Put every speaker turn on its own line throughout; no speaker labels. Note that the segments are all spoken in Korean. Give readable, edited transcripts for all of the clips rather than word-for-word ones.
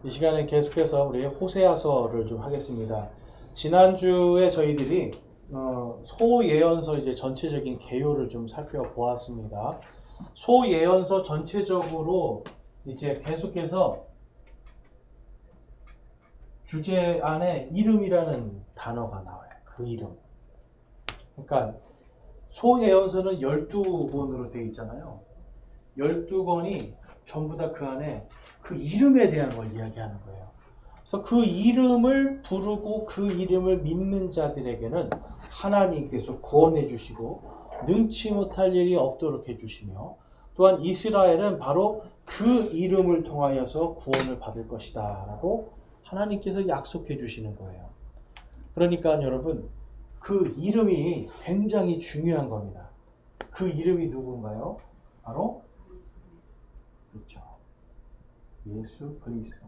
이 시간에 계속해서 우리 호세아서를 좀 하겠습니다. 지난주에 저희들이 소예언서 이제 전체적인 개요를 좀 살펴보았습니다. 소예언서 전체적으로 이제 계속해서 주제 안에 이름이라는 단어가 나와요. 그 이름. 그러니까 소예언서는 12권으로 되어 있잖아요. 12권이 전부 다 그 안에 그 이름에 대한 걸 이야기하는 거예요. 그래서 그 이름을 부르고 그 이름을 믿는 자들에게는 하나님께서 구원해 주시고 능치 못할 일이 없도록 해주시며, 또한 이스라엘은 바로 그 이름을 통하여서 구원을 받을 것이다 라고 하나님께서 약속해 주시는 거예요. 그러니까 여러분, 그 이름이 굉장히 중요한 겁니다. 그 이름이 누군가요? 바로 그렇죠, 예수 그리스도.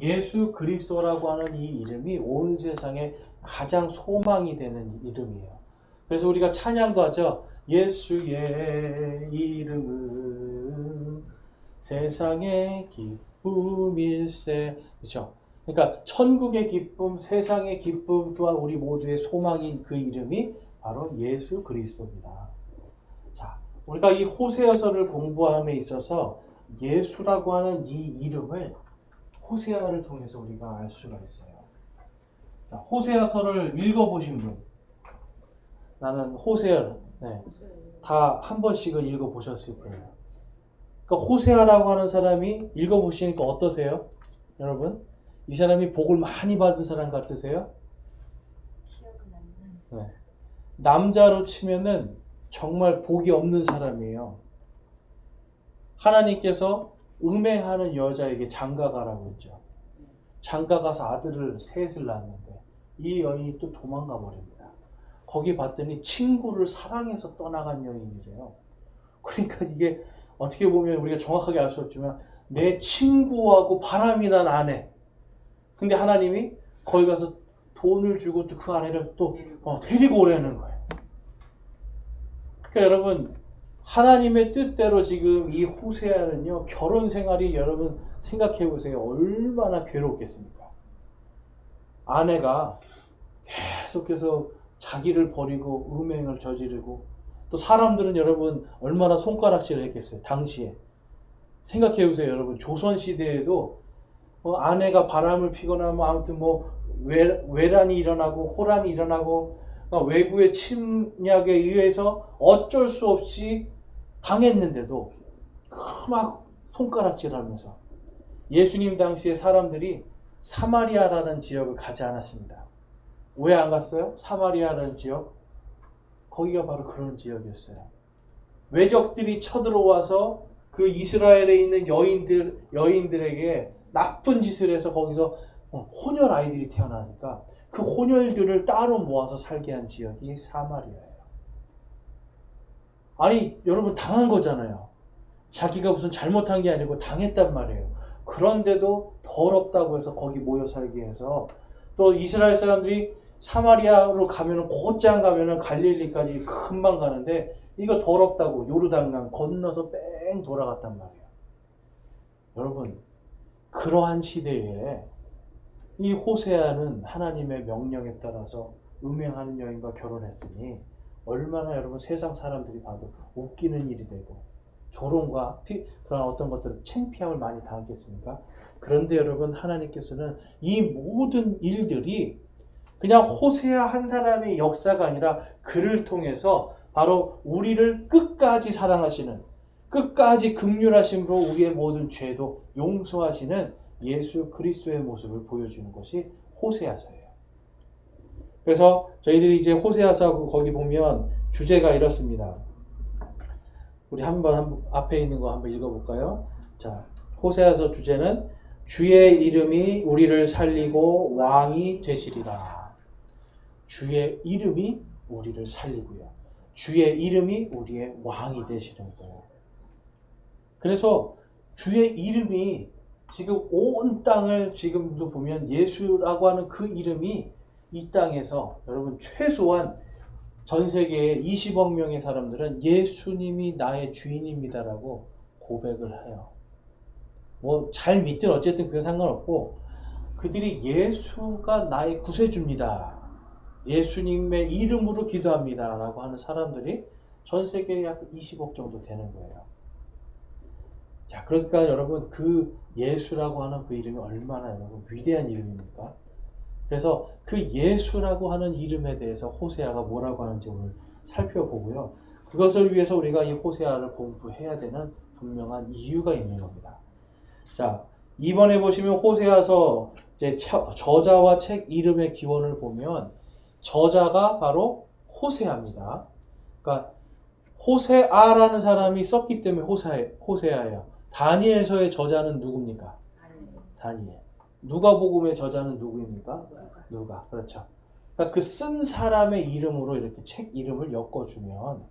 예수 그리스도라고 하는 이 이름이 온 세상에 가장 소망이 되는 이름이에요. 그래서 우리가 찬양도 하죠. 예수의 이름은 세상의 기쁨일세. 그렇죠? 그러니까 천국의 기쁨, 세상의 기쁨 또한 우리 모두의 소망인 그 이름이 바로 예수 그리스도입니다. 자, 우리가 이 호세아서를 공부함에 있어서 예수라고 하는 이 이름을 호세아를 통해서 우리가 알 수가 있어요. 자, 호세아서를 읽어보신 분, 나는 호세아, 다 한 번씩은 읽어보셨을 거예요. 그러니까 호세아라고 하는 사람이 읽어보시니까 어떠세요? 여러분, 이 사람이 복을 많이 받은 사람 같으세요? 네. 남자로 치면은 정말 복이 없는 사람이에요. 하나님께서 음행하는 여자에게 장가가라고 했죠. 장가가서 아들을 셋을 낳았는데 이 여인이 또 도망가 버립니다. 거기 봤더니 친구를 사랑해서 떠나간 여인이래요. 그러니까 이게 어떻게 보면 우리가 정확하게 알 수 없지만 내 친구하고 바람이 난 아내. 근데 하나님이 거기 가서 돈을 주고 또 그 아내를 또 데리고 오라는 거예요. 그러니까 여러분, 하나님의 뜻대로 지금 이 호세아는요, 결혼 생활이 여러분 생각해 보세요. 얼마나 괴롭겠습니까? 아내가 계속해서 자기를 버리고 음행을 저지르고, 또 사람들은 여러분 얼마나 손가락질을 했겠어요. 당시에 생각해 보세요. 여러분, 조선시대에도 아내가 바람을 피거나 아무튼 외란이 일어나고 호란이 일어나고 외부의 침략에 의해서 어쩔 수 없이 당했는데도 막 손가락질하면서, 예수님 당시에 사람들이 사마리아라는 지역을 가지 않았습니다. 왜 안 갔어요? 사마리아라는 지역, 거기가 바로 그런 지역이었어요. 외적들이 쳐들어와서 그 이스라엘에 있는 여인들에게 나쁜 짓을 해서 거기서 혼혈 아이들이 태어나니까 그 혼혈들을 따로 모아서 살게 한 지역이 사마리아예요. 아니, 여러분, 당한 거잖아요. 자기가 무슨 잘못한 게 아니고 당했단 말이에요. 그런데도 더럽다고 해서 거기 모여 살게 해서, 또 이스라엘 사람들이 사마리아로 가면은 곧장 가면은 갈릴리까지 금방 가는데 이거 더럽다고 요르단강 건너서 뺑 돌아갔단 말이에요. 여러분, 그러한 시대에 이 호세아는 하나님의 명령에 따라서 음행하는 여인과 결혼했으니 얼마나 여러분 세상 사람들이 봐도 웃기는 일이 되고 조롱과 그런 어떤 것들은 창피함을 많이 당했겠습니까? 그런데 여러분, 하나님께서는 이 모든 일들이 그냥 호세아 한 사람의 역사가 아니라 그를 통해서 바로 우리를 끝까지 사랑하시는, 끝까지 긍휼하심으로 우리의 모든 죄도 용서하시는 예수 그리스도의 모습을 보여주는 것이 호세아서예요. 그래서 저희들이 이제 호세아서 거기 보면 주제가 이렇습니다. 우리 한번 앞에 있는 거 한번 읽어볼까요? 자, 호세아서 주제는 주의 이름이 우리를 살리고 왕이 되시리라. 주의 이름이 우리를 살리고요, 주의 이름이 우리의 왕이 되시는 거예요. 그래서 주의 이름이 지금 온 땅을 지금도 보면 예수라고 하는 그 이름이 이 땅에서 여러분 최소한 전 세계의 20억 명의 사람들은 예수님이 나의 주인입니다라고 고백을 해요. 뭐 잘 믿든 어쨌든 그게 상관없고 그들이 예수가 나의 구세주입니다. 예수님의 이름으로 기도합니다. 라고 하는 사람들이 전 세계에 약 20억 정도 되는 거예요. 자, 그러니까 여러분 그 예수라고 하는 그 이름이 얼마나 여러분 위대한 이름입니까? 그래서 그 예수라고 하는 이름에 대해서 호세아가 뭐라고 하는지 오늘 살펴보고요. 그것을 위해서 우리가 이 호세아를 공부해야 되는 분명한 이유가 있는 겁니다. 자, 이번에 보시면 호세아서 이제 저자와 책 이름의 기원을 보면 저자가 바로 호세아입니다. 그러니까 호세아라는 사람이 썼기 때문에 호세아예요. 다니엘서의 저자는 누굽니까? 다니엘. 누가복음의 저자는 누구입니까? 누가. 그렇죠. 그러니까 그 쓴 사람의 이름으로 이렇게 책 이름을 엮어주면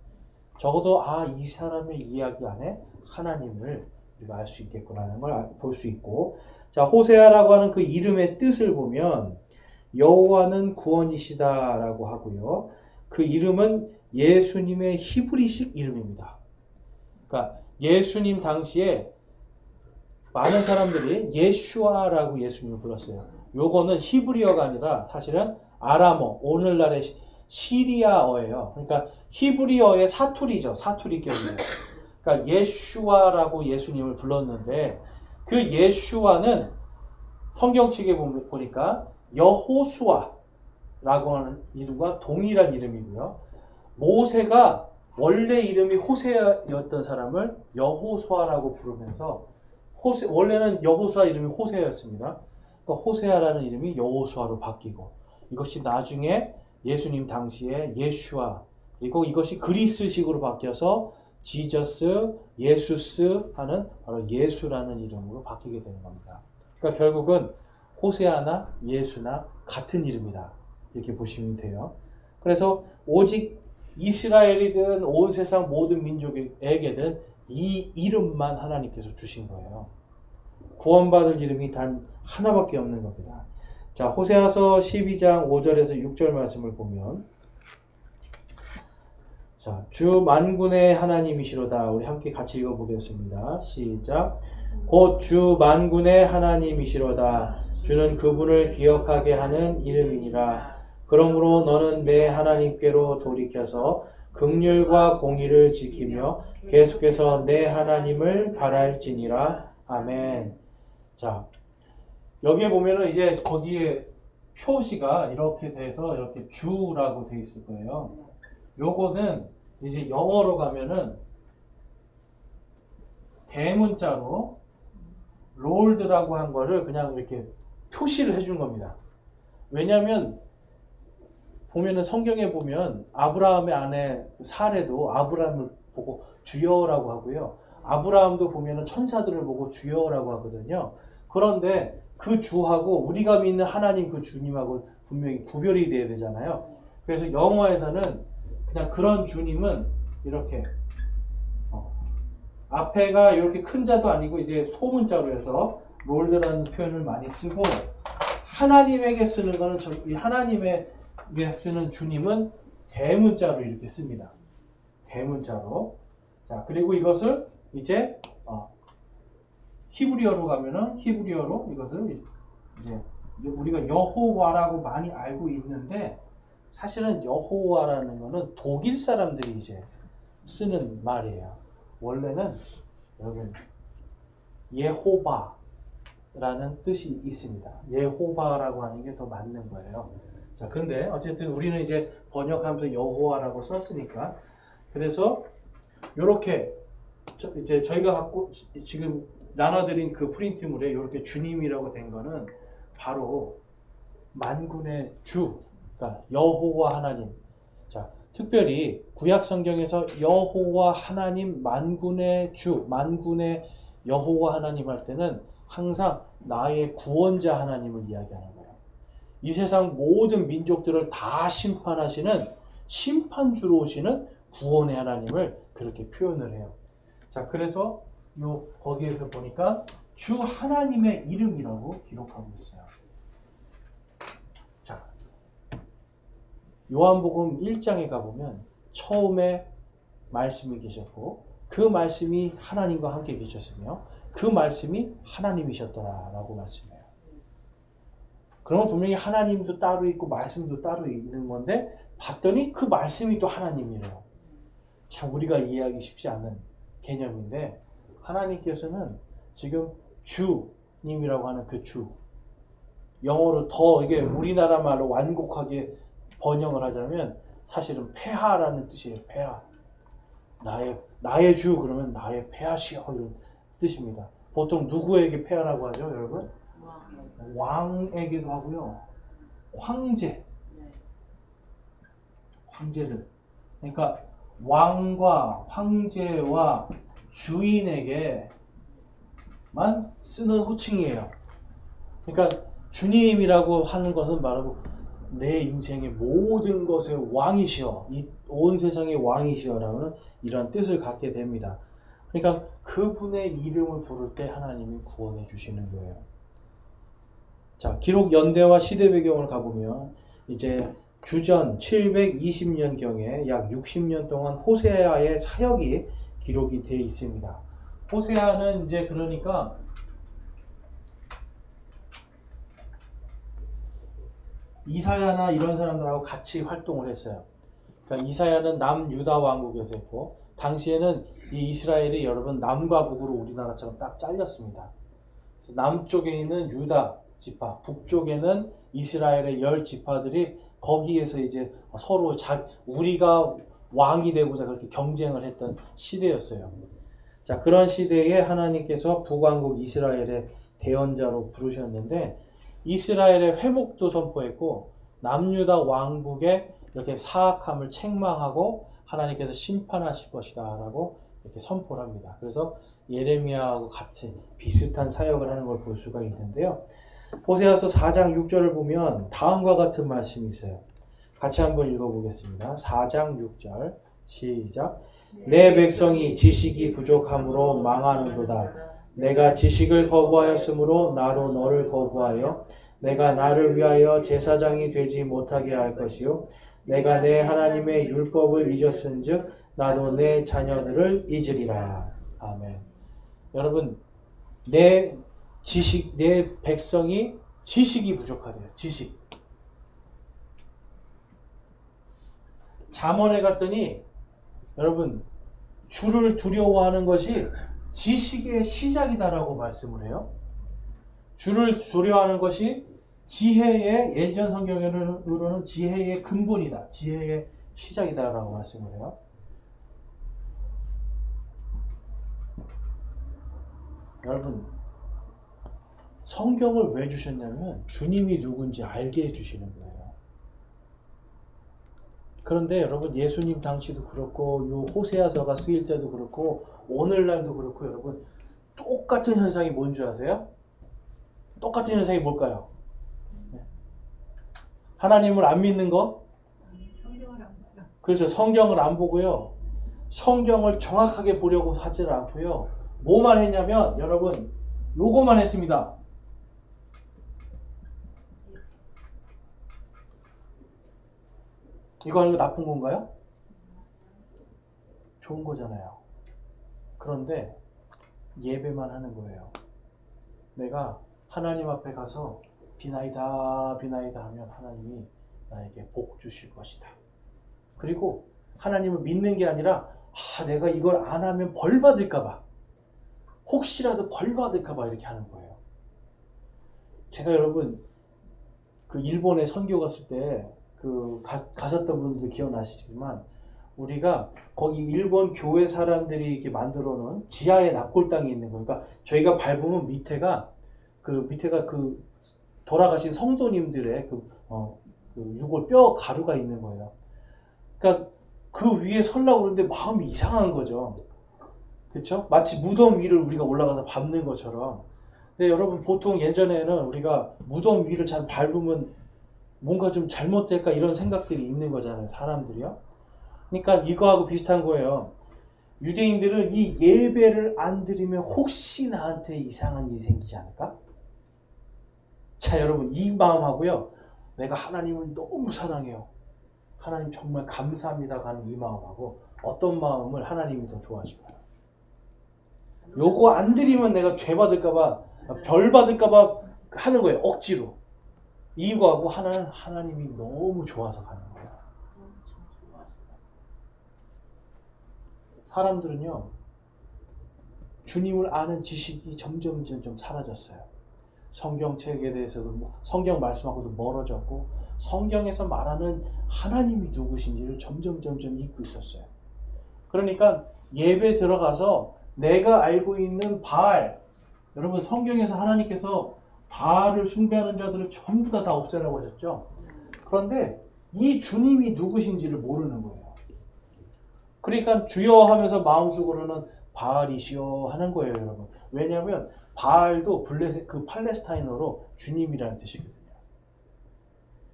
적어도 이 사람의 이야기 안에 하나님을 우리가 알 수 있겠구나라는 걸 볼 수 있고, 자, 호세아라고 하는 그 이름의 뜻을 보면 여호와는 구원이시다라고 하고요. 그 이름은 예수님의 히브리식 이름입니다. 그러니까 예수님 당시에 많은 사람들이 예슈아라고 예수님을 불렀어요. 요거는 히브리어가 아니라 사실은 아람어, 오늘날의 시리아어예요. 그러니까 히브리어의 사투리죠. 사투리격이죠. 그러니까 예슈아라고 예수님을 불렀는데 그 예슈아는 성경책에 보니까 여호수아라고 하는 이름과 동일한 이름이고요. 모세가 원래 이름이 호세였던 사람을 여호수아라고 부르면서 원래는 여호수아 이름이 호세였습니다. 그러니까 호세아라는 이름이 여호수아로 바뀌고 이것이 나중에 예수님 당시에 예슈아 그리고 이것이 그리스식으로 바뀌어서 지저스, 예수스 하는 바로 예수라는 이름으로 바뀌게 되는 겁니다. 그러니까 결국은 호세아나 예수나 같은 이름이다. 이렇게 보시면 돼요. 그래서 오직 이스라엘이든 온 세상 모든 민족에게든 이 이름만 하나님께서 주신 거예요. 구원받을 이름이 단 하나밖에 없는 겁니다. 자, 호세아서 12장 5절에서 6절 말씀을 보면 자, 주 만군의 하나님이시로다. 우리 함께 같이 읽어보겠습니다. 시작. 곧 주 만군의 하나님이시로다. 주는 그분을 기억하게 하는 이름이니라. 그러므로 너는 내 하나님께로 돌이켜서 긍휼과 공의를 지키며 계속해서 내 하나님을 바랄지니라. 아멘. 자, 여기에 보면은 이제 거기에 표시가 이렇게 돼서 이렇게 주라고 돼 있을 거예요. 요거는 이제 영어로 가면은 대문자로 롤드라고 한 거를 그냥 이렇게 표시를 해준 겁니다. 왜냐하면 보면은 성경에 보면 아브라함의 아내 사레도 아브라함을 보고 주여라고 하고요. 아브라함도 보면은 천사들을 보고 주여라고 하거든요. 그런데 그 주하고 우리가 믿는 하나님 그 주님하고 분명히 구별이 돼야 되잖아요. 그래서 영어에서는 그냥 그런 주님은 이렇게 앞에가 이렇게 큰 자도 아니고 이제 소문자로 해서 롤드라는 표현을 많이 쓰고 하나님에게 쓰는 거는 이 하나님에게 쓰는 주님은 대문자로 이렇게 씁니다. 대문자로. 자, 그리고 이것을 이제 히브리어로 가면은 히브리어로 이것을 이제 우리가 여호와라고 많이 알고 있는데 사실은 여호와라는 거는 독일 사람들이 이제 쓰는 말이에요. 원래는 여러분 예호바라는 뜻이 있습니다. 예호바라고 하는 게 더 맞는 거예요. 자, 근데 어쨌든 우리는 이제 번역하면서 여호와라고 썼으니까 그래서 이렇게 이제 저희가 갖고 지금 나눠드린 그 프린트물에 이렇게 주님이라고 된 거는 바로 만군의 주, 그러니까 여호와 하나님. 자, 특별히 구약 성경에서 여호와 하나님 만군의 주, 만군의 여호와 하나님 할 때는 항상 나의 구원자 하나님을 이야기하는 거예요. 이 세상 모든 민족들을 다 심판하시는 심판주로 오시는 구원의 하나님을 그렇게 표현을 해요. 자, 그래서 거기에서 보니까 주 하나님의 이름이라고 기록하고 있어요. 자, 요한복음 1장에 가보면 처음에 말씀이 계셨고 그 말씀이 하나님과 함께 계셨으며 그 말씀이 하나님이셨더라라고 말씀해요. 그러면 분명히 하나님도 따로 있고 말씀도 따로 있는 건데 봤더니 그 말씀이 또 하나님이래요. 참 우리가 이해하기 쉽지 않은 개념인데 하나님께서는 지금 주님이라고 하는 그 주, 영어로 더 이게 우리나라 말로 완곡하게 번역을 하자면 사실은 폐하라는 뜻이에요. 폐하. 나의 주 그러면 나의 폐하시여 이런 뜻입니다. 보통 누구에게 폐하라고 하죠, 여러분? 왕에게도 하고요. 황제. 황제들. 그러니까 왕과 황제와 주인에게만 쓰는 호칭이에요. 그러니까 주님이라고 하는 것은 바로 내 인생의 모든 것의 왕이시여, 이 온 세상의 왕이시여라는 이런 뜻을 갖게 됩니다. 그러니까 그분의 이름을 부를 때 하나님이 구원해 주시는 거예요. 자, 기록 연대와 시대 배경을 가보면 이제 주전 720년경에 약 60년 동안 호세아의 사역이 기록이 되어 있습니다. 호세아는 이제 그러니까 이사야나 이런 사람들하고 같이 활동을 했어요. 그러니까 이사야는 남유다 왕국에서 했고 당시에는 이 이스라엘이 여러분 남과 북으로 우리나라처럼 딱 잘렸습니다. 그래서 남쪽에 있는 유다 지파, 북쪽에는 이스라엘의 10지파들이 거기에서 이제 서로 우리가 왕이 되고자 그렇게 경쟁을 했던 시대였어요. 자, 그런 시대에 하나님께서 북왕국 이스라엘의 대언자로 부르셨는데 이스라엘의 회복도 선포했고 남유다 왕국의 이렇게 사악함을 책망하고 하나님께서 심판하실 것이다 라고 이렇게 선포를 합니다. 그래서 예레미야하고 같은 비슷한 사역을 하는 걸 볼 수가 있는데요. 호세아서 4장 6절을 보면 다음과 같은 말씀이 있어요. 같이 한번 읽어보겠습니다. 4장 6절 시작. 내 백성이 지식이 부족함으로 망하는도다. 내가 지식을 거부하였으므로 나도 너를 거부하여 내가 나를 위하여 제사장이 되지 못하게 할 것이요 내가 내 하나님의 율법을 잊었은즉 나도 내 자녀들을 잊으리라. 아멘. 여러분, 내 백성이 지식이 부족하대요. 지식. 잠언에 갔더니 여러분 주를 두려워하는 것이 지식의 시작이다라고 말씀을 해요. 주를 두려워하는 것이 지혜의 예전 성경으로는 지혜의 근본이다. 지혜의 시작이다라고 말씀을 해요. 여러분 성경을 왜 주셨냐면 주님이 누군지 알게 해주시는 거예요. 그런데 여러분 예수님 당시도 그렇고 요 호세아서가 쓰일 때도 그렇고 오늘날도 그렇고 여러분 똑같은 현상이 뭔지 아세요? 똑같은 현상이 뭘까요? 하나님을 안 믿는 거? 그렇죠. 성경을 안 보고요. 성경을 정확하게 보려고 하지를 않고요. 뭐만 했냐면 여러분 요거만 했습니다. 이거 하는 거 나쁜 건가요? 좋은 거잖아요. 그런데 예배만 하는 거예요. 내가 하나님 앞에 가서 비나이다 비나이다 하면 하나님이 나에게 복 주실 것이다. 그리고 하나님을 믿는 게 아니라 내가 이걸 안 하면 벌 받을까 봐, 혹시라도 벌 받을까 봐 이렇게 하는 거예요. 제가 여러분 그 일본에 선교 갔을 때 가셨던 분들도 기억나시지만 우리가 거기 일본 교회 사람들이 이렇게 만들어 놓은 지하에 납골당이 있는 거니까 그러니까 저희가 밟으면 밑에가 돌아가신 성도님들의 유골 뼈 가루가 있는 거예요. 그러니까 그 위에 서려고 그러는데 마음이 이상한 거죠. 그렇죠? 마치 무덤 위를 우리가 올라가서 밟는 것처럼. 근데 여러분 보통 예전에는 우리가 무덤 위를 잘 밟으면 뭔가 좀 잘못될까 이런 생각들이 있는 거잖아요. 사람들이요. 그러니까 이거하고 비슷한 거예요. 유대인들은 이 예배를 안 드리면 혹시 나한테 이상한 일이 생기지 않을까? 자, 여러분 이 마음하고요. 내가 하나님을 너무 사랑해요. 하나님 정말 감사합니다 하는 이 마음하고 어떤 마음을 하나님이 더 좋아하실까요? 요거 안 드리면 내가 죄 받을까봐, 벌 받을까봐 하는 거예요. 억지로. 이거하고 하나는 하나님이 너무 좋아서 가는 거예요. 사람들은요, 주님을 아는 지식이 점점 사라졌어요. 성경책에 대해서도, 성경 말씀하고도 멀어졌고, 성경에서 말하는 하나님이 누구신지를 점점 잊고 있었어요. 그러니까 예배 들어가서 내가 알고 있는 바알, 여러분 성경에서 하나님께서 바알을 숭배하는 자들을 전부 다 없애라고 하셨죠. 그런데 이 주님이 누구신지를 모르는 거예요. 그러니까 주여 하면서 마음속으로는 바알이시여 하는 거예요, 여러분. 왜냐하면 바알도 그 팔레스타인어로 주님이라는 뜻이거든요.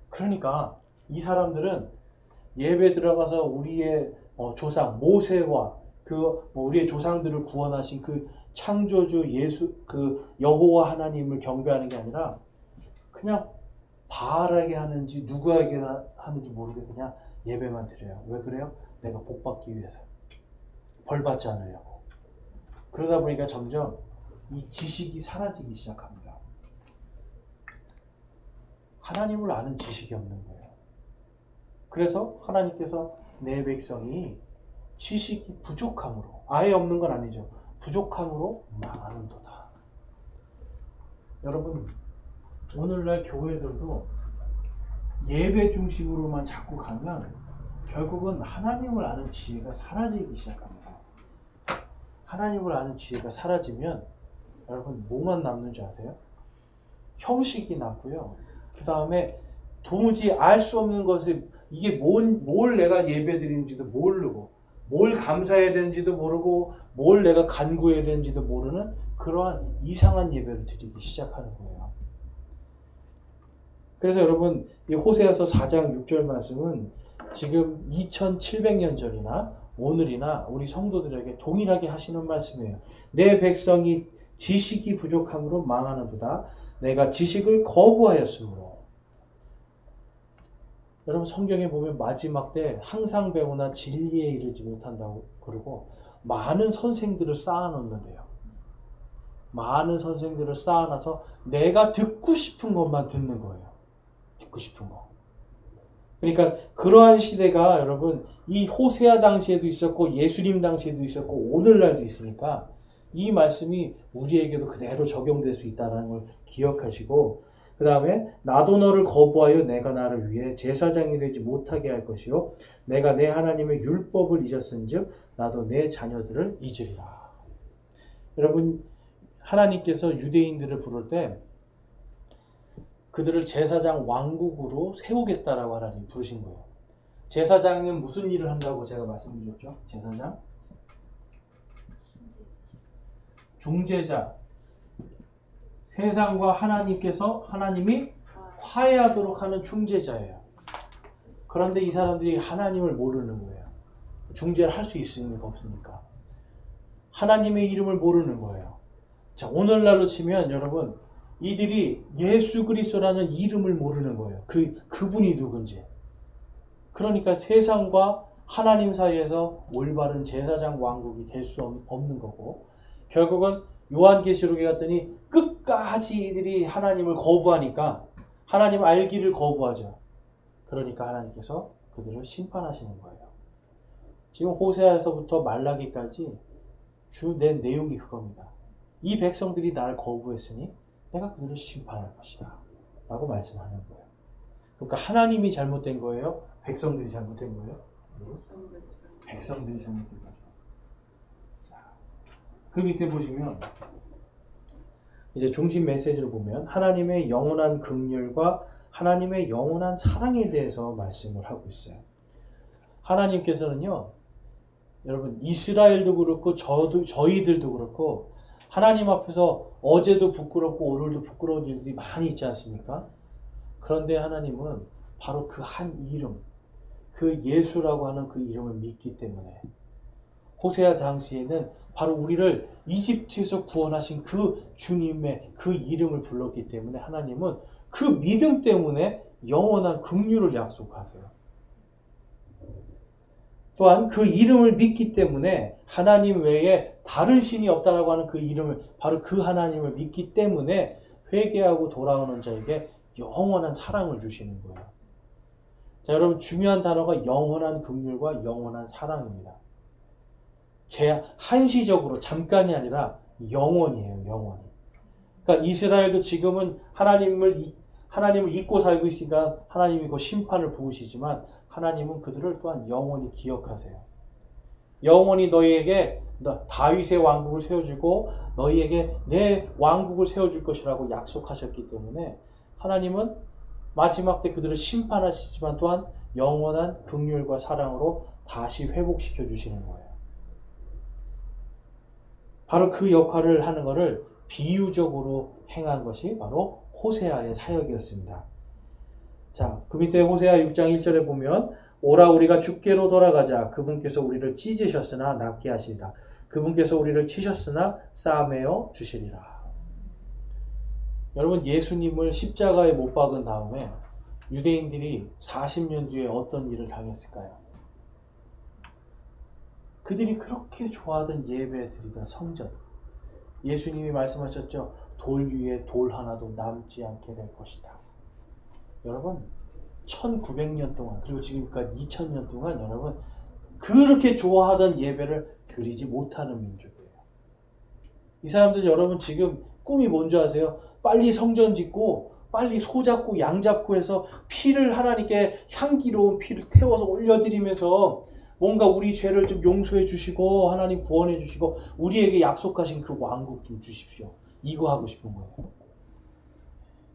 그러니까 이 사람들은 예배 들어가서 우리의 조상 모세와 우리의 조상들을 구원하신 그 창조주 예수, 그 여호와 하나님을 경배하는 게 아니라 그냥 바알에게 하는지 누구에게 하는지 모르게 그냥 예배만 드려요. 왜 그래요? 내가 복 받기 위해서, 벌 받지 않으려고. 그러다 보니까 점점 이 지식이 사라지기 시작합니다. 하나님을 아는 지식이 없는 거예요. 그래서 하나님께서 내 백성이 지식이 부족함으로, 아예 없는 건 아니죠. 부족함으로 망하는도다. 여러분, 오늘날 교회들도 예배 중심으로만 자꾸 가면 결국은 하나님을 아는 지혜가 사라지기 시작합니다. 하나님을 아는 지혜가 사라지면 여러분 뭐만 남는 줄 아세요? 형식이 남고요. 그 다음에 도무지 알 수 없는 것을, 이게 뭘 내가 예배 드리는지도 모르고, 뭘 감사해야 되는지도 모르고, 뭘 내가 간구해야 되는지도 모르는 그러한 이상한 예배를 드리기 시작하는 거예요. 그래서 여러분, 이 호세아서 4장 6절 말씀은 지금 2700년 전이나 오늘이나 우리 성도들에게 동일하게 하시는 말씀이에요. 내 백성이 지식이 부족함으로 망하는도다. 내가 지식을 거부하였으므로. 여러분, 성경에 보면 마지막 때 항상 배우나 진리에 이르지 못한다고 그러고 많은 선생들을 쌓아놓는데요. 많은 선생들을 쌓아놔서 내가 듣고 싶은 것만 듣는 거예요. 듣고 싶은 거. 그러니까 그러한 시대가 여러분 이 호세아 당시에도 있었고 예수님 당시에도 있었고 오늘날도 있으니까 이 말씀이 우리에게도 그대로 적용될 수 있다는 걸 기억하시고, 그 다음에 나도 너를 거부하여 내가 나를 위해 제사장이 되지 못하게 할 것이요 내가 내 하나님의 율법을 잊었은즉 나도 내 자녀들을 잊으리라. 여러분, 하나님께서 유대인들을 부를 때 그들을 제사장 왕국으로 세우겠다라고 하나님 부르신 거예요. 제사장은 무슨 일을 한다고 제가 말씀드렸죠? 제사장? 중재자. 세상과 하나님이 화해하도록 하는 중재자예요. 그런데 이 사람들이 하나님을 모르는 거예요. 중재를 할 수 있으니까 없으니까. 하나님의 이름을 모르는 거예요. 자, 오늘날로 치면 여러분, 이들이 예수 그리스도라는 이름을 모르는 거예요. 그분이 누군지. 그러니까 세상과 하나님 사이에서 올바른 제사장 왕국이 될 수 없는 거고, 결국은 요한계시록에 갔더니 끝까지 이들이 하나님을 거부하니까 하나님 알기를 거부하죠. 그러니까 하나님께서 그들을 심판하시는 거예요. 지금 호세아에서부터 말라기까지 주 낸 내용이 그겁니다. 이 백성들이 나를 거부했으니 내가 그들을 심판할 것이다 라고 말씀하는 거예요. 그러니까 하나님이 잘못된 거예요? 백성들이 잘못된 거예요? 백성들이 잘못된 거죠. 자, 그 밑에 보시면 이제 중심 메시지를 보면 하나님의 영원한 긍휼과 하나님의 영원한 사랑에 대해서 말씀을 하고 있어요. 하나님께서는요, 여러분, 이스라엘도 그렇고 저희들도 그렇고 하나님 앞에서 어제도 부끄럽고 오늘도 부끄러운 일들이 많이 있지 않습니까? 그런데 하나님은 바로 그 한 이름, 그 예수라고 하는 그 이름을 믿기 때문에, 호세아 당시에는 바로 우리를 이집트에서 구원하신 그 주님의 그 이름을 불렀기 때문에 하나님은 그 믿음 때문에 영원한 긍휼을 약속하세요. 또한 그 이름을 믿기 때문에 하나님 외에 다른 신이 없다라고 하는 그 이름을 바로 그 하나님을 믿기 때문에 회개하고 돌아오는 자에게 영원한 사랑을 주시는 거예요. 자, 여러분 중요한 단어가 영원한 긍휼과 영원한 사랑입니다. 한시적으로 잠깐이 아니라 영원이에요. 영원히. 그러니까 이스라엘도 지금은 하나님을 잊고 살고 있으니까 하나님이 그 심판을 부으시지만 하나님은 그들을 또한 영원히 기억하세요. 영원히 너희에게 다윗의 왕국을 세워주고 너희에게 내 왕국을 세워줄 것이라고 약속하셨기 때문에 하나님은 마지막 때 그들을 심판하시지만 또한 영원한 긍휼과 사랑으로 다시 회복시켜 주시는 거예요. 바로 그 역할을 하는 것을 비유적으로 행한 것이 바로 호세아의 사역이었습니다. 자, 그 밑에 호세아 6장 1절에 보면 오라 우리가 주께로 돌아가자. 그분께서 우리를 찢으셨으나 낫게 하시리라. 그분께서 우리를 치셨으나 싸매어 주시리라. 여러분 예수님을 십자가에 못 박은 다음에 유대인들이 40년 뒤에 어떤 일을 당했을까요? 그들이 그렇게 좋아하던 예배 드리던 성전, 예수님이 말씀하셨죠. 돌 위에 돌 하나도 남지 않게 될 것이다. 여러분 1900년 동안 그리고 지금까지 2000년 동안 여러분 그렇게 좋아하던 예배를 드리지 못하는 민족이에요. 이 사람들 여러분 지금 꿈이 뭔지 아세요? 빨리 성전 짓고 빨리 소 잡고 양 잡고 해서 피를 하나님께 향기로운 피를 태워서 올려드리면서 뭔가 우리 죄를 좀 용서해 주시고 하나님 구원해 주시고 우리에게 약속하신 그 왕국 좀 주십시오. 이거 하고 싶은 거예요.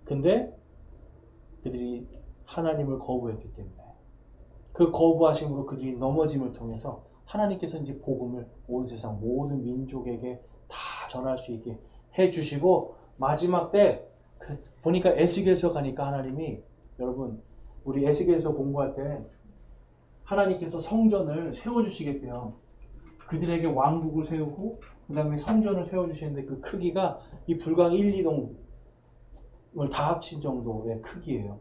근데 그들이 하나님을 거부했기 때문에 그 거부하심으로 그들이 넘어짐을 통해서 하나님께서 이제 복음을 온 세상 모든 민족에게 다 전할 수 있게 해주시고 마지막 때 보니까 에스겔서 가니까 하나님이 여러분 우리 에스겔서 공부할 때 하나님께서 성전을 세워주시겠대요. 그들에게 왕국을 세우고 그 다음에 성전을 세워주시는데 그 크기가 이 불광 1, 2동을 다 합친 정도의 크기예요.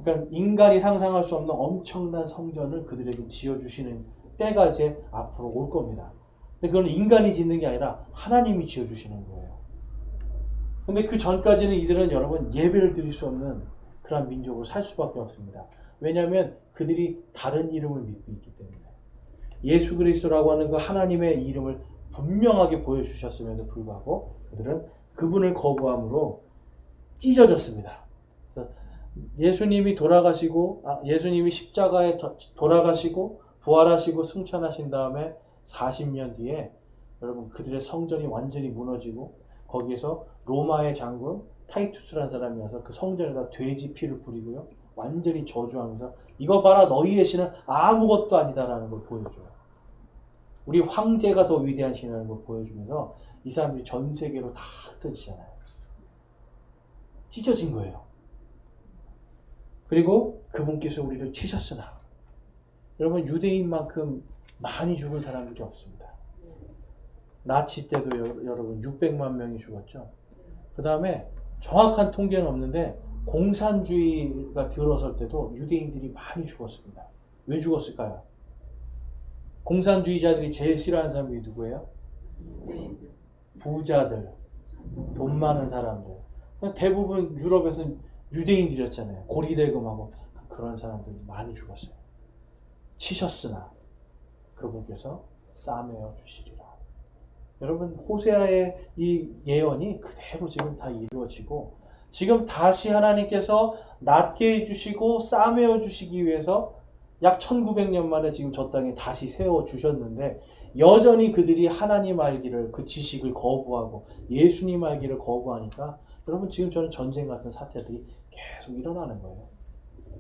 그러니까 인간이 상상할 수 없는 엄청난 성전을 그들에게 지어주시는 때가 이제 앞으로 올 겁니다. 근데 그건 인간이 짓는 게 아니라 하나님이 지어주시는 거예요. 근데 그 전까지는 이들은 여러분 예배를 드릴 수 없는 그런 민족으로 살 수밖에 없습니다. 왜냐하면 그들이 다른 이름을 믿고 있기 때문에 예수 그리스도라고 하는 그 하나님의 이름을 분명하게 보여주셨음에도 불구하고 그들은 그분을 거부함으로 찢어졌습니다. 그래서 예수님이 예수님이 십자가에 돌아가시고 부활하시고 승천하신 다음에 40년 뒤에 여러분 그들의 성전이 완전히 무너지고 거기에서 로마의 장군 타이투스라는 사람이 와서 그 성전에다 돼지 피를 뿌리고요. 완전히 저주하면서 이거 봐라 너희의 신은 아무것도 아니다라는 걸 보여줘요. 우리 황제가 더 위대한 신이라는 걸 보여주면서 이 사람들이 전 세계로 다 흩어지잖아요. 찢어진 거예요. 그리고 그분께서 우리를 치셨으나 여러분 유대인만큼 많이 죽은 사람들이 없습니다. 나치 때도 여러분 600만 명이 죽었죠. 그 다음에 정확한 통계는 없는데 공산주의가 들어설 때도 유대인들이 많이 죽었습니다. 왜 죽었을까요? 공산주의자들이 제일 싫어하는 사람들이 누구예요? 부자들, 돈 많은 사람들. 대부분 유럽에서는 유대인들이었잖아요. 고리대금하고 그런 사람들이 많이 죽었어요. 치셨으나 그분께서 싸매어 주시리라. 여러분 호세아의 이 예언이 그대로 지금 다 이루어지고 지금 다시 하나님께서 낫게 해주시고 싸매어 주시기 위해서 약 1900년 만에 지금 저 땅에 다시 세워주셨는데 여전히 그들이 하나님 알기를 그 지식을 거부하고 예수님 알기를 거부하니까 여러분 지금 저는 전쟁 같은 사태들이 계속 일어나는 거예요.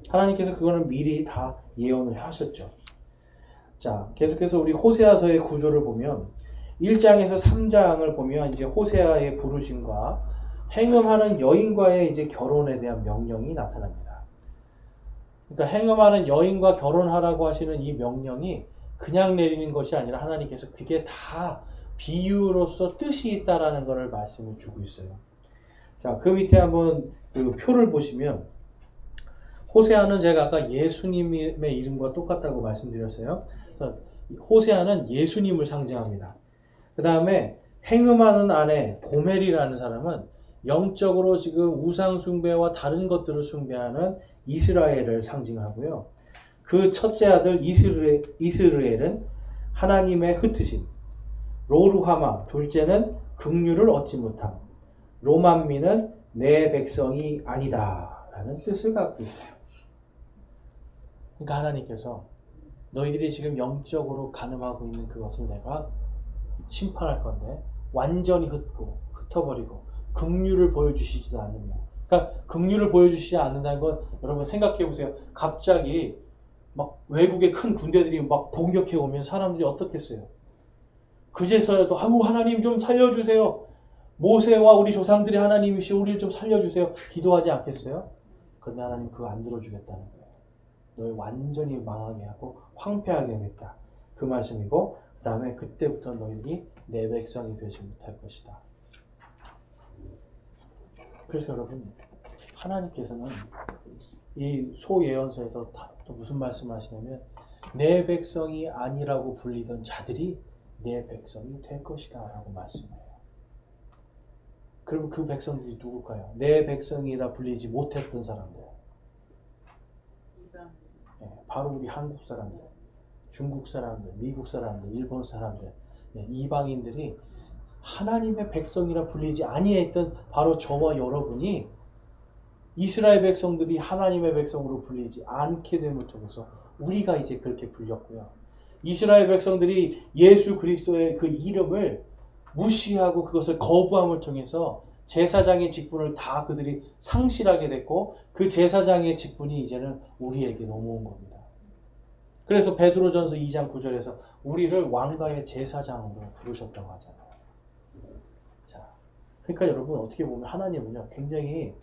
하나님께서 그거는 미리 다 예언을 하셨죠. 자, 계속해서 우리 호세아서의 구조를 보면 1장에서 3장을 보면 이제 호세아의 부르심과 행음하는 여인과의 이제 결혼에 대한 명령이 나타납니다. 그러니까 행음하는 여인과 결혼하라고 하시는 이 명령이 그냥 내리는 것이 아니라 하나님께서 그게 다 비유로서 뜻이 있다라는 것을 말씀을 주고 있어요. 자, 그 밑에 한번 그 표를 보시면 호세아는 제가 아까 예수님의 이름과 똑같다고 말씀드렸어요. 그래서 호세아는 예수님을 상징합니다. 그 다음에 행음하는 아내 고멜이라는 사람은 영적으로 지금 우상 숭배와 다른 것들을 숭배하는 이스라엘을 상징하고요. 그 첫째 아들 이스라엘은 하나님의 흩으심, 로루하마 둘째는 긍휼을 얻지 못함, 로만미는 내 백성이 아니다 라는 뜻을 갖고 있어요. 그러니까 하나님께서 너희들이 지금 영적으로 간음하고 있는 그것을 내가 심판할 건데 완전히 흩어버리고 긍휼을 보여주시지도 않으며, 그러니까 긍휼을 보여주시지 않는다는 건 여러분 생각해 보세요. 갑자기 막 외국의 큰 군대들이 막 공격해 오면 사람들이 어떻겠어요? 그제서야도 아우 하나님 좀 살려주세요. 모세와 우리 조상들이 하나님이시오, 우리를 좀 살려주세요. 기도하지 않겠어요? 그런데 하나님 그거 안 들어주겠다는 거예요. 너희 완전히 망하게 하고 황폐하게 하겠다. 그 말씀이고, 그 다음에 그때부터 너희들이 내 백성이 되지 못할 것이다. 그래서 여러분, 하나님께서는 이 소예언서에서 또 무슨 말씀을 하시냐면 내 백성이 아니라고 불리던 자들이 내 백성이 될 것이다 라고 말씀해요. 그러면 그 백성들이 누굴까요? 내 백성이라 불리지 못했던 사람들. 네, 바로 우리 한국 사람들, 중국 사람들, 미국 사람들, 일본 사람들, 네, 이방인들이 하나님의 백성이라 불리지 아니했던 바로 저와 여러분이 이스라엘 백성들이 하나님의 백성으로 불리지 않게 됨을 통해서 우리가 이제 그렇게 불렸고요. 이스라엘 백성들이 예수 그리스도의 그 이름을 무시하고 그것을 거부함을 통해서 제사장의 직분을 다 그들이 상실하게 됐고, 그 제사장의 직분이 이제는 우리에게 넘어온 겁니다. 그래서 베드로전서 2장 9절에서 우리를 왕가의 제사장으로 부르셨다고 하잖아요. 자, 그러니까 여러분 어떻게 보면 하나님은요 굉장히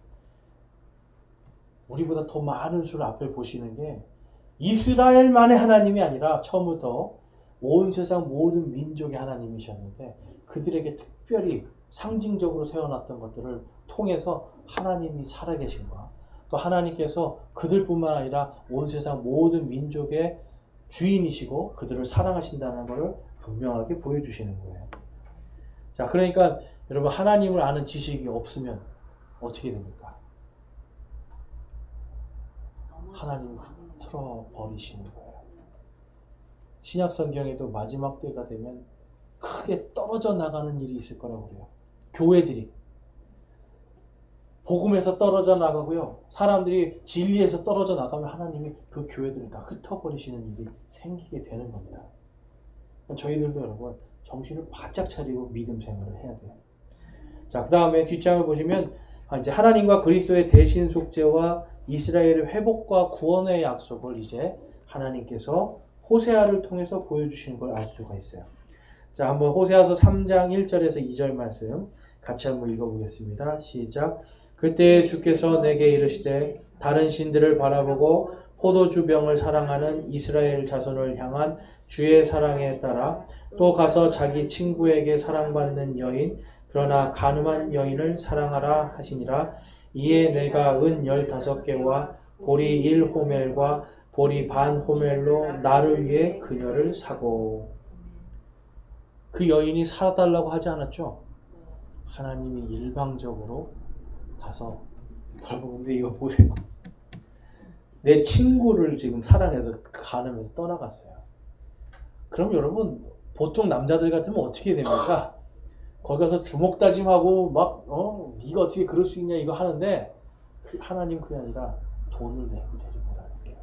우리보다 더 많은 수를 앞에 보시는 게 이스라엘만의 하나님이 아니라 처음부터 온 세상 모든 민족의 하나님이셨는데 그들에게 특별히 상징적으로 세워놨던 것들을 통해서 하나님이 살아계신과 또 하나님께서 그들뿐만 아니라 온 세상 모든 민족의 주인이시고 그들을 사랑하신다는 것을 분명하게 보여주시는 거예요. 자, 그러니까 여러분 하나님을 아는 지식이 없으면 어떻게 됩니까? 하나님을 흐트러 버리시는 거예요. 신약 성경에도 마지막 때가 되면 크게 떨어져 나가는 일이 있을 거라고 그래요. 교회들이 복음에서 떨어져 나가고요. 사람들이 진리에서 떨어져 나가면 하나님이 그 교회들을 다 흩어버리시는 일이 생기게 되는 겁니다. 저희들도 여러분 정신을 바짝 차리고 믿음 생활을 해야 돼요. 자, 그 다음에 뒷장을 보시면 이제 하나님과 그리스도의 대신 속죄와 이스라엘의 회복과 구원의 약속을 이제 하나님께서 호세아를 통해서 보여주시는 걸 알 수가 있어요. 자, 한번 호세아서 3장 1절에서 2절 말씀 같이 한번 읽어보겠습니다. 시작. 그때 주께서 내게 이르시되 다른 신들을 바라보고 포도주병을 사랑하는 이스라엘 자손을 향한 주의 사랑에 따라 또 가서 자기 친구에게 사랑받는 여인 그러나 간음한 여인을 사랑하라 하시니라. 이에 내가 은 15개와 보리 1호멜과 보리 반 호멜로 나를 위해 그녀를 사고. 그 여인이 사달라고 하지 않았죠? 하나님이 일방적으로 가서, 여러분 근데 이거 보세요. 내 친구를 지금 사랑해서 간음해서 떠나갔어요. 그럼 여러분 보통 남자들 같으면 어떻게 됩니까? 거기 가서 주먹다짐하고 막 네가 어떻게 그럴 수 있냐 이거 하는데 하나님 그게 아니라 돈을 내고 데리고 오라는 게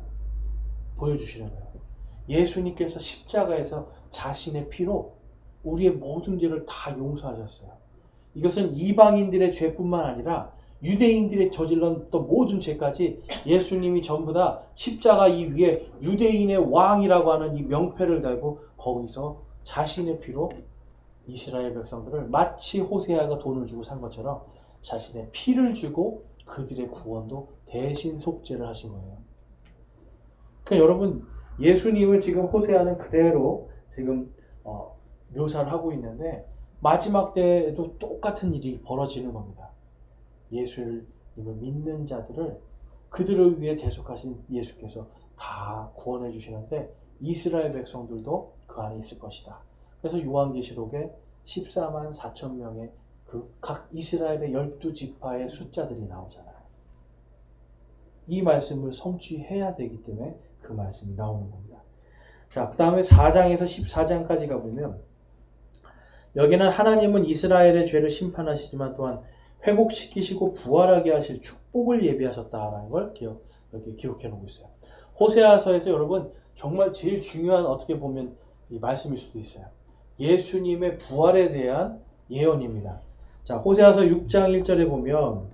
보여주시는 거예요. 예수님께서 십자가에서 자신의 피로 우리의 모든 죄를 다 용서하셨어요. 이것은 이방인들의 죄뿐만 아니라 유대인들의 저질렀던 모든 죄까지 예수님이 전부 다 십자가 이 위에 유대인의 왕이라고 하는 이 명패를 달고 거기서 자신의 피로 이스라엘 백성들을 마치 호세아가 돈을 주고 산 것처럼 자신의 피를 주고 그들의 구원도 대신 속죄를 하신 거예요. 그러니까 여러분 예수님을 지금 호세아는 그대로 지금 묘사를 하고 있는데 마지막 때에도 똑같은 일이 벌어지는 겁니다. 예수님을 믿는 자들을 그들을 위해 대속하신 예수께서 다 구원해 주시는데 이스라엘 백성들도 그 안에 있을 것이다. 그래서 요한계시록에 14만 4천 명의 그 각 이스라엘의 12지파의 숫자들이 나오잖아요. 이 말씀을 성취해야 되기 때문에 그 말씀이 나오는 겁니다. 자, 그 다음에 4장에서 14장까지 가보면 여기는 하나님은 이스라엘의 죄를 심판하시지만 또한 회복시키시고 부활하게 하실 축복을 예비하셨다라는 걸 여기 기록해 놓고 있어요. 호세아서에서 여러분 정말 제일 중요한 어떻게 보면 이 말씀일 수도 있어요. 예수님의 부활에 대한 예언입니다. 자, 호세아서 6장 1절에 보면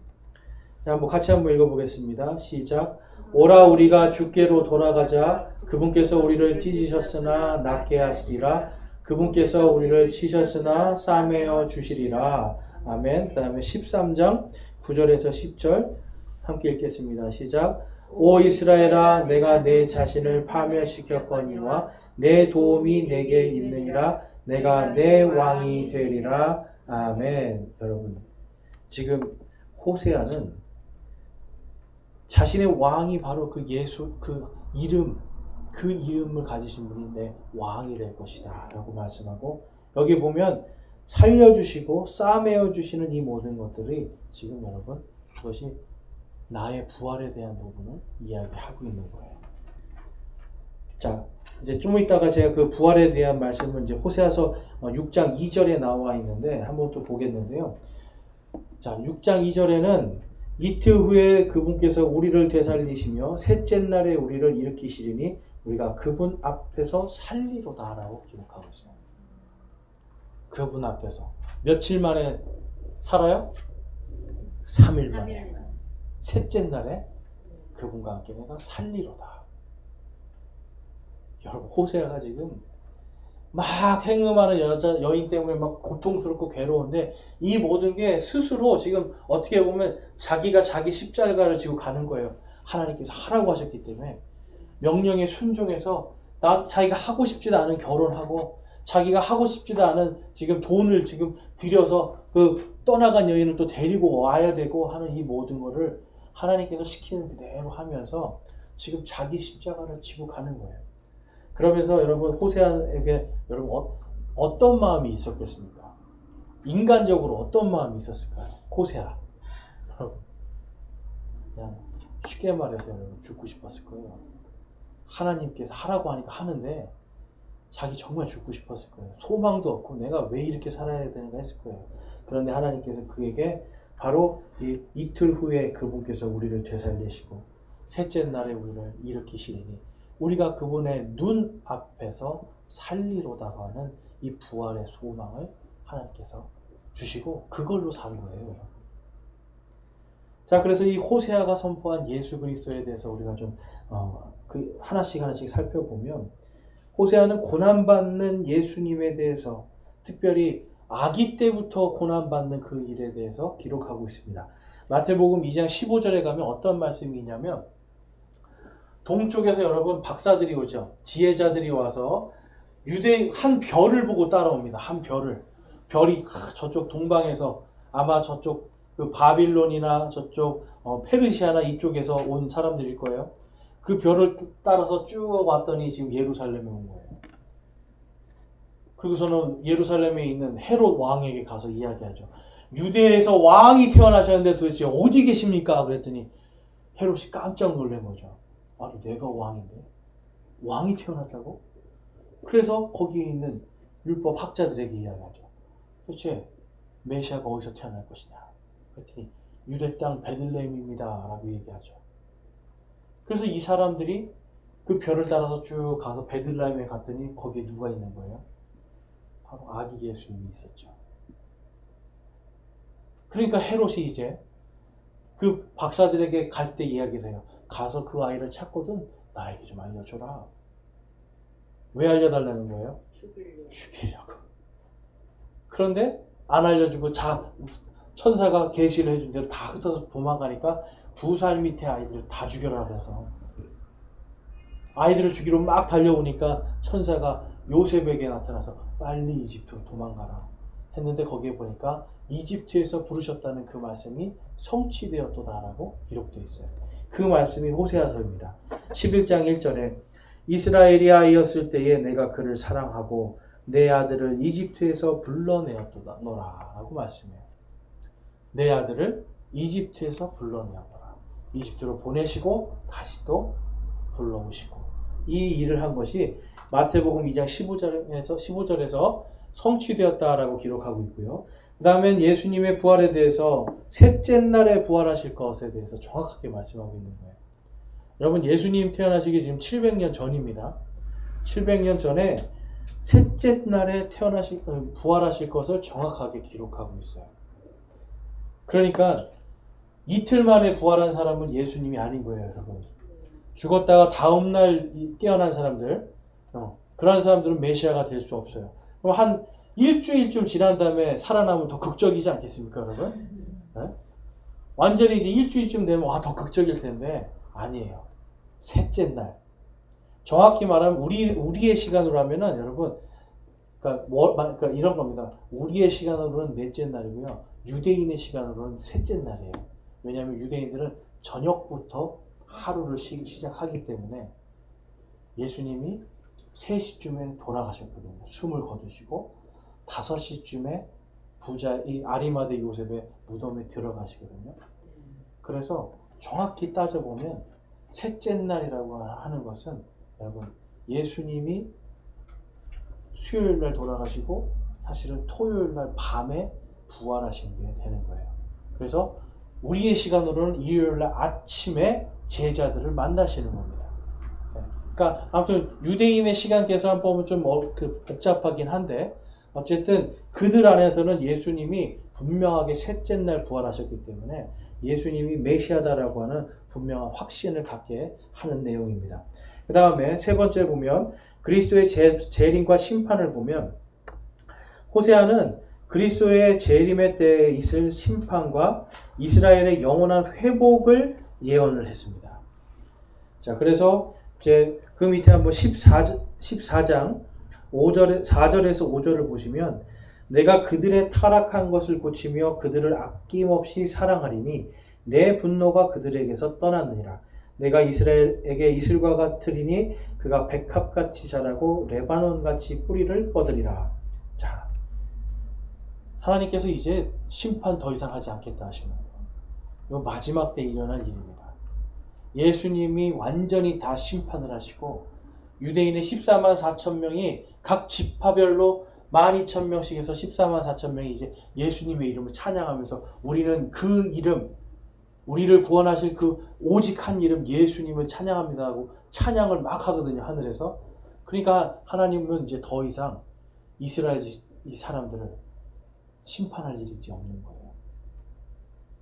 한번 같이 한번 읽어보겠습니다. 시작. 오라 우리가 주께로 돌아가자. 그분께서 우리를 찢으셨으나 낫게 하시리라. 그분께서 우리를 치셨으나 싸매어 주시리라. 아멘. 그 다음에 13장 9절에서 10절 함께 읽겠습니다. 시작. 오 이스라엘아 내가 내 자신을 파멸시켰거니와 내 도움이 내게 있느니라. 내가 내 왕이 되리라. 아멘. 여러분 지금 호세아는 자신의 왕이 바로 그 예수 그 이름을 가지신 분이 내 왕이 될 것이다 라고 말씀하고 여기 보면 살려주시고 싸매어 주시는 이 모든 것들이 지금 여러분 그것이 나의 부활에 대한 부분을 이야기하고 있는 거예요. 자, 이제 좀 이따가 제가 그 부활에 대한 말씀은 이제 호세아서 6장 2절에 나와 있는데 한번 또 보겠는데요. 자, 6장 2절에는 이틀 후에 그분께서 우리를 되살리시며 셋째 날에 우리를 일으키시리니 우리가 그분 앞에서 살리로다 라고 기록하고 있어요. 그분 앞에서 며칠 만에 살아요? 3일 만에. 셋째 날에 그분과 함께 내가 살리로다. 여러분 호세아가 지금 막 행음하는 여인 때문에 막 고통스럽고 괴로운데 이 모든 게 스스로 지금 어떻게 보면 자기가 자기 십자가를 지고 가는 거예요. 하나님께서 하라고 하셨기 때문에 명령에 순종해서 자기가 하고 싶지도 않은 결혼하고 자기가 하고 싶지도 않은 지금 돈을 지금 들여서 그 떠나간 여인을 또 데리고 와야 되고 하는 이 모든 거를 하나님께서 시키는 그대로 하면서 지금 자기 십자가를 지고 가는 거예요. 그러면서 여러분 호세아에게 여러분 어떤 마음이 있었겠습니까? 인간적으로 어떤 마음이 있었을까요? 호세아 여러분 그냥 쉽게 말해서 여러분 죽고 싶었을 거예요. 하나님께서 하라고 하니까 하는데 자기 정말 죽고 싶었을 거예요. 소망도 없고 내가 왜 이렇게 살아야 되는가 했을 거예요. 그런데 하나님께서 그에게 바로 이틀 후에 그분께서 우리를 되살리시고 셋째 날에 우리를 일으키시리니 우리가 그분의 눈 앞에서 살리로다가 하는 이 부활의 소망을 하나님께서 주시고 그걸로 산 거예요. 자, 그래서 이 호세아가 선포한 예수 그리스도에 대해서 우리가 좀 하나씩 살펴보면 호세아는 고난받는 예수님에 대해서 특별히 아기 때부터 고난받는 그 일에 대해서 기록하고 있습니다. 마태복음 2장 15절에 가면 어떤 말씀이 있냐면 동쪽에서 여러분 박사들이 오죠. 지혜자들이 와서 유대 한 별을 보고 따라옵니다. 한 별이 저쪽 동방에서 아마 저쪽 그 바빌론이나 저쪽 페르시아나 이쪽에서 온 사람들일 거예요. 그 별을 따라서 쭉 왔더니 지금 예루살렘에 온 거예요. 그리고서는 예루살렘에 있는 헤롯 왕에게 가서 이야기하죠. 유대에서 왕이 태어나셨는데 도대체 어디 계십니까? 그랬더니 헤롯이 깜짝 놀란 거죠. 아니 내가 왕인데 왕이 태어났다고? 그래서 거기에 있는 율법 학자들에게 이야기하죠. 도대체 메시아가 어디서 태어날 것이냐? 그랬더니 유대 땅 베들레헴입니다 라고 얘기하죠. 그래서 이 사람들이 그 별을 따라서 쭉 가서 베들레헴에 갔더니 거기에 누가 있는 거예요? 바로 아기 예수님이 있었죠. 그러니까 헤롯이 이제 그 박사들에게 갈 때 이야기를 해요. 가서 그 아이를 찾거든 나에게 좀 알려줘라. 왜 알려달라는 거예요? 죽이려고. 그런데 안 알려주고 천사가 계시를 해준 대로 다 흩어서 도망가니까 2살 밑에 아이들을 다 죽여라 그래서 아이들을 죽이러 막 달려오니까 천사가 요셉에게 나타나서 빨리 이집트로 도망가라 했는데 거기에 보니까 이집트에서 부르셨다는 그 말씀이 성취되었도다라고 기록되어 있어요. 그 말씀이 호세아서입니다. 11장 1절에 이스라엘이 아이였을 때에 내가 그를 사랑하고 내 아들을 이집트에서 불러내었도다 너라 라고 말씀해요. 내 아들을 이집트에서 불러내었노라. 이집트로 보내시고 다시 또 불러오시고 이 일을 한 것이 마태복음 2장 15절에서 성취되었다라고 기록하고 있고요. 그 다음엔 예수님의 부활에 대해서 셋째 날에 부활하실 것에 대해서 정확하게 말씀하고 있는 거예요. 여러분 예수님 태어나시기 지금 700년 전입니다. 700년 전에 셋째 날에 부활하실 것을 정확하게 기록하고 있어요. 그러니까 이틀 만에 부활한 사람은 예수님이 아닌 거예요, 여러분. 죽었다가 다음날 깨어난 사람들, 그런 사람들은 메시아가 될 수 없어요. 그럼 한 일주일쯤 지난 다음에 살아나면 더 극적이지 않겠습니까, 여러분? 네? 완전히 이제 일주일쯤 되면 더 극적일 텐데 아니에요. 셋째 날. 정확히 말하면 우리의 시간으로 하면은 여러분, 그러니까 이런 겁니다. 우리의 시간으로는 넷째 날이고요. 유대인의 시간으로는 셋째 날이에요. 왜냐하면 유대인들은 저녁부터 하루를 시작하기 때문에 예수님이 3시쯤에 돌아가셨거든요. 숨을 거두시고 5시쯤에 이 아리마대 요셉의 무덤에 들어가시거든요. 그래서 정확히 따져보면 셋째 날이라고 하는 것은 여러분 예수님이 수요일 날 돌아가시고 사실은 토요일 날 밤에 부활하신 게 되는 거예요. 그래서 우리의 시간으로는 일요일 날 아침에 제자들을 만나시는 겁니다. 그러니까 아무튼 유대인의 시간 계산 보면 좀 복잡하긴 한데 어쨌든 그들 안에서는 예수님이 분명하게 셋째 날 부활하셨기 때문에 예수님이 메시아다라고 하는 분명한 확신을 갖게 하는 내용입니다. 그 다음에 세 번째 보면 그리스도의 재림과 심판을 보면 호세아는 그리스도의 재림의 때에 있을 심판과 이스라엘의 영원한 회복을 예언을 했습니다. 자, 그래서 이제 그 밑에 한번 14장 4절에서 5절을 보시면 내가 그들의 타락한 것을 고치며 그들을 아낌없이 사랑하리니 내 분노가 그들에게서 떠났느니라. 내가 이스라엘에게 이슬과 같으리니 그가 백합같이 자라고 레바논같이 뿌리를 뻗으리라. 자, 하나님께서 이제 심판 더 이상 하지 않겠다 하시는 거예요. 이거 마지막 때 일어날 일입니다. 예수님이 완전히 다 심판을 하시고 유대인의 14만 4천 명이 각 지파별로 12,000명씩 해서 14만 4천 명이 이제 예수님의 이름을 찬양하면서 우리는 그 이름, 우리를 구원하실 그 오직 한 이름 예수님을 찬양합니다 하고 찬양을 막 하거든요, 하늘에서. 그러니까 하나님은 이제 더 이상 이스라엘 이 사람들을 심판할 일이 이제 없는 거예요.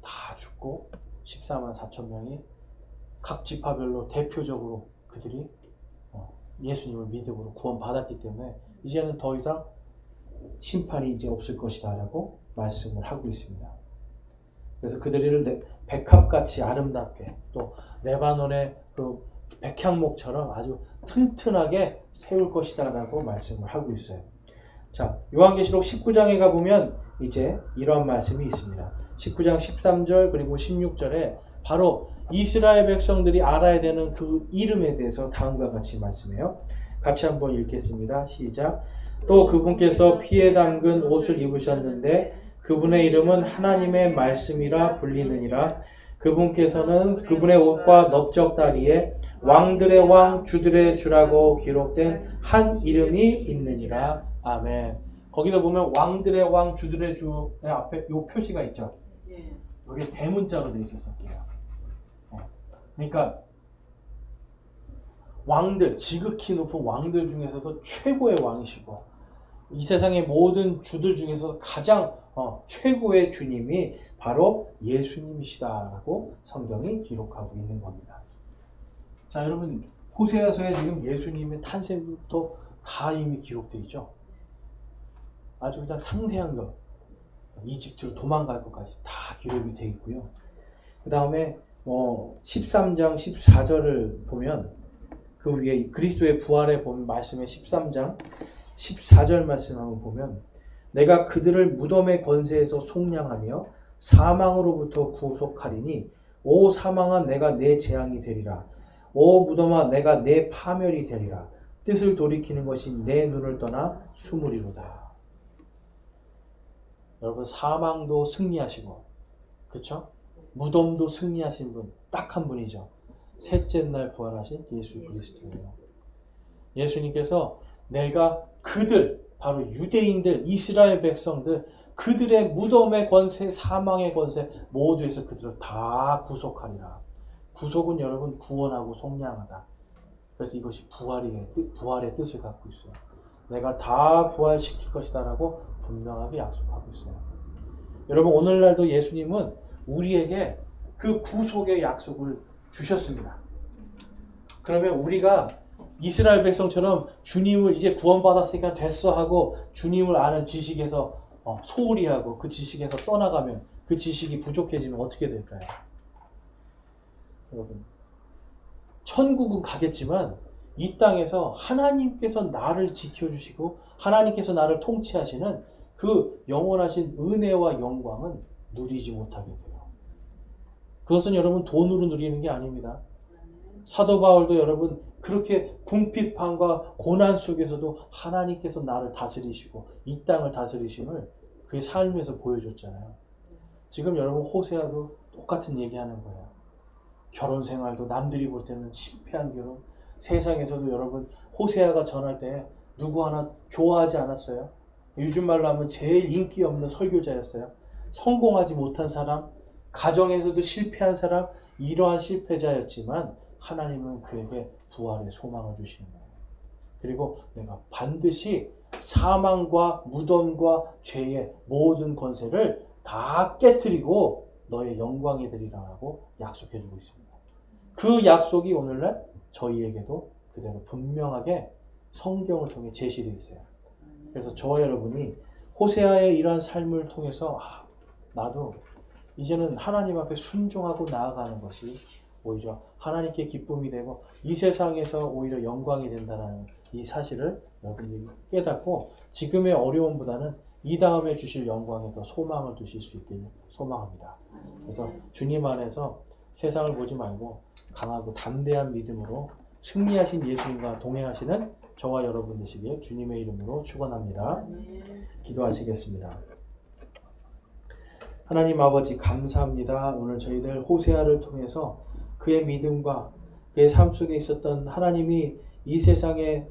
다 죽고 14만 4천 명이 각 지파별로 대표적으로 그들이 예수님을 믿음으로 구원받았기 때문에 이제는 더 이상 심판이 이제 없을 것이다 라고 말씀을 하고 있습니다. 그래서 그들을 백합같이 아름답게 또 레바논의 그 백향목처럼 아주 튼튼하게 세울 것이다 라고 말씀을 하고 있어요. 자, 요한계시록 19장에 가보면 이제 이러한 말씀이 있습니다. 19장 13절 그리고 16절에 바로 이스라엘 백성들이 알아야 되는 그 이름에 대해서 다음과 같이 말씀해요. 같이 한번 읽겠습니다. 시작. 또 그분께서 피에 담근 옷을 입으셨는데 그분의 이름은 하나님의 말씀이라 불리느니라. 그분께서는 그분의 옷과 넓적다리에 왕들의 왕 주들의 주라고 기록된 한 이름이 있느니라. 아멘. 거기다 보면 왕들의 왕 주들의 주의 앞에 요 표시가 있죠. 여기 대문자로 되어 있었어요. 그러니까 왕들, 지극히 높은 왕들 중에서도 최고의 왕이시고 이 세상의 모든 주들 중에서 가장 최고의 주님이 바로 예수님이시다라고 성경이 기록하고 있는 겁니다. 자, 여러분 호세아서에 지금 예수님의 탄생부터 다 이미 기록되어 있죠. 아주 그냥 상세한 것, 이집트로 도망갈 것까지 다 기록이 되어 있고요. 그 다음에 13장 14절을 보면 그 위에 그리스도의 부활에 보면 말씀의 13장 14절 말씀 한번 보면 내가 그들을 무덤의 권세에서 속량하며 사망으로부터 구속하리니 오 사망아 내가 내 재앙이 되리라. 오 무덤아 내가 내 파멸이 되리라. 뜻을 돌이키는 것이 내 눈을 떠나 숨으리로다. 여러분 사망도 승리하시고 그쵸? 무덤도 승리하신 분 딱 한 분이죠. 셋째 날 부활하신 예수 그리스도예요. 예수님께서 내가 그들 바로 유대인들 이스라엘 백성들 그들의 무덤의 권세 사망의 권세 모두에서 그들을 다 구속하리라. 구속은 여러분 구원하고 속량하다. 그래서 이것이 부활의 뜻을 갖고 있어요. 내가 다 부활시킬 것이다 라고 분명하게 약속하고 있어요. 여러분 오늘날도 예수님은 우리에게 그 구속의 약속을 주셨습니다. 그러면 우리가 이스라엘 백성처럼 주님을 이제 구원받았으니까 됐어 하고 주님을 아는 지식에서 소홀히 하고 그 지식에서 떠나가면 그 지식이 부족해지면 어떻게 될까요? 여러분 천국은 가겠지만 이 땅에서 하나님께서 나를 지켜주시고 하나님께서 나를 통치하시는 그 영원하신 은혜와 영광은 누리지 못하게 돼요. 그것은 여러분 돈으로 누리는 게 아닙니다. 사도 바울도 여러분 그렇게 궁핍함과 고난 속에서도 하나님께서 나를 다스리시고 이 땅을 다스리심을 그의 삶에서 보여줬잖아요. 지금 여러분 호세아도 똑같은 얘기하는 거예요. 결혼 생활도 남들이 볼 때는 실패한 결혼, 세상에서도 여러분 호세아가 전할 때 누구 하나 좋아하지 않았어요. 요즘 말로 하면 제일 인기 없는 설교자였어요. 성공하지 못한 사람, 가정에서도 실패한 사람, 이러한 실패자였지만 하나님은 그에게 부활의 소망을 주시는 거예요. 그리고 내가 반드시 사망과 무덤과 죄의 모든 권세를 다 깨트리고 너의 영광이 되리라고 약속해주고 있습니다. 그 약속이 오늘날 저희에게도 그대로 분명하게 성경을 통해 제시되어 있어요. 그래서 저와 여러분이 호세아의 이러한 삶을 통해서 나도 이제는 하나님 앞에 순종하고 나아가는 것이 오히려 하나님께 기쁨이 되고 이 세상에서 오히려 영광이 된다는 이 사실을 여러분들이 깨닫고 지금의 어려움보다는 이 다음에 주실 영광에 더 소망을 두실 수 있길 소망합니다. 그래서 주님 안에서 세상을 보지 말고 강하고 담대한 믿음으로 승리하신 예수님과 동행하시는 저와 여러분 되시길 주님의 이름으로 축원합니다. 기도하시겠습니다. 하나님 아버지 감사합니다. 오늘 저희들 호세아를 통해서 그의 믿음과 그의 삶 속에 있었던 하나님이 이 세상에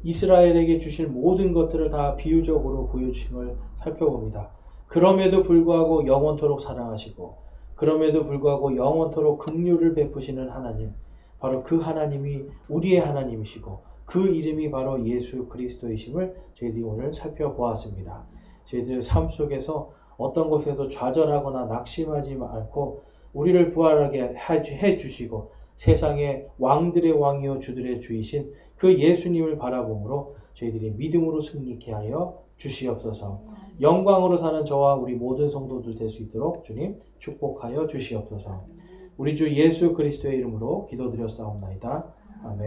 이스라엘에게 주실 모든 것들을 다 비유적으로 보여주신 걸 살펴봅니다. 그럼에도 불구하고 영원토록 사랑하시고 그럼에도 불구하고 영원토록 긍휼을 베푸시는 하나님, 바로 그 하나님이 우리의 하나님이시고 그 이름이 바로 예수 그리스도이심을 저희들이 오늘 살펴보았습니다. 저희들 삶 속에서 어떤 것에도 좌절하거나 낙심하지 않고 우리를 부활하게 해주시고 세상의 왕들의 왕이요 주들의 주이신 그 예수님을 바라봄으로 저희들이 믿음으로 승리케 하여 주시옵소서. 영광으로 사는 저와 우리 모든 성도들 될 수 있도록 주님 축복하여 주시옵소서. 우리 주 예수 그리스도의 이름으로 기도드렸사옵나이다. 아멘.